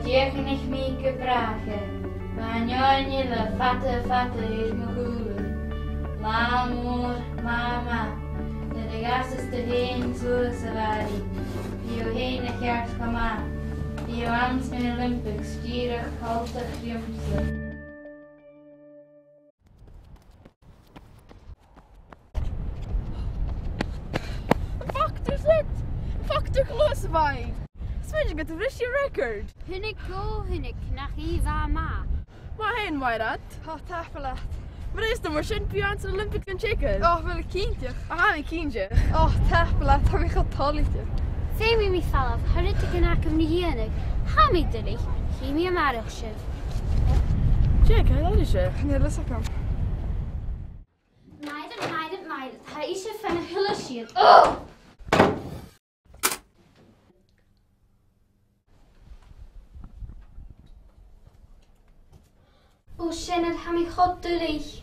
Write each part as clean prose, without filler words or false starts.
Tegen ik me gebragen. Mijn jongen, vatte is me goed. Mama. De gast is te heen, zo ze waren. Die heen de kerk gemaakt. Die wans met Olympics, Dìreach, haltig, jumsel. Fuck, there's it! Fuck, the close by! Switch, get the Rishi record! Hunnig go, hunnig, nach Eva ma. Maar heen, Rathad? Oh, tafelat. Maar is er maar zin bij de Olympics en chicken? Oh, wil ik kindje? Aha, een kindje. Oh, tafelat, heb ik een tolletje. Femi mi falaf, harrit ik naar hem niet hierig. Ha mi dillig, hier mi amarische. Check, dat is je. Nee, dat is ook hem. Meiden. Hij is er van een hulsje. Oh! Oh, Shannon, ha mi god dillig.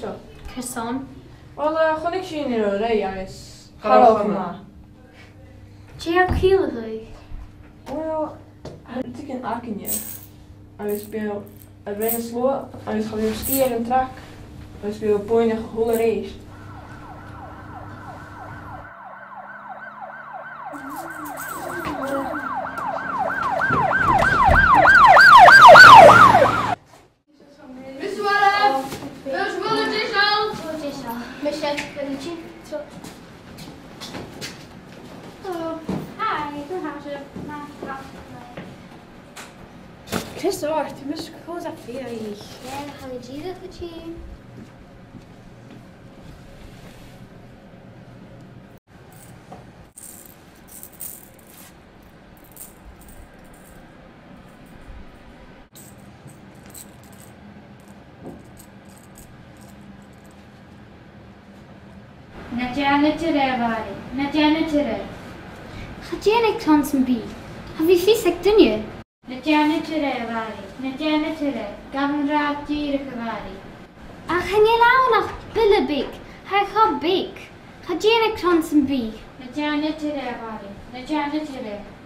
Tot. Kerson. Wel, gewoon ik zie in de rij, is. Ga over maar. Tja, kielig. Wel, hij is een akenje. Hij speelt het brengen slow, hij is gewoon skiën en trak. Hij speelt poeinig hele race. Christo, du musst groß abwehren. Ja, dan gaan we Dìreach vertellen. Natjana. Gaat jij niet tanzen bij? Heb je vies ik doen je? Natjana, Gavin raad Dìreach waren. Ach, en je lauw nog billebik. Hij gaat bik. Gaat jij niet tanzen bij? Natjana,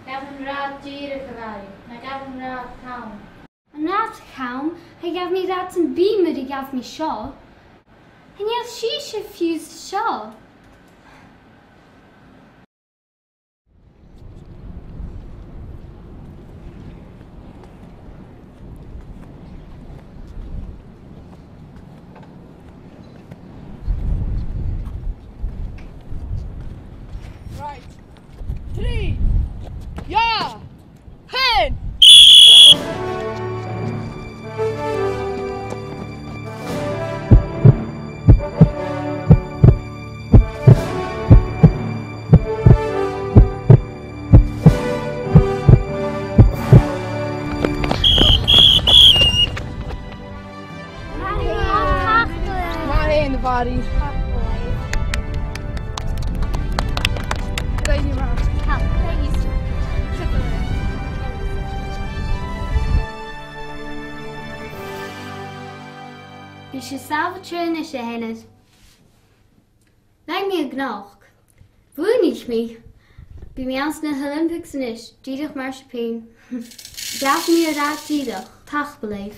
Gavin raad Dìreach waren. Gavin raad kaum. En raad kaum, hij gaf me dat een bij, maar hij gaf me shaw. En je shisha fused shaw. Right. 3. Ja! Heen! Maar heen, de body. Ik weet niet waar. Dus je salvatje is je hennes. Lijkt me een gnoch. Woe niet mee. Bij mij als de Olympics niet. Dìreach marchapien. Gaf me je raad Dìreach. Tag beleef.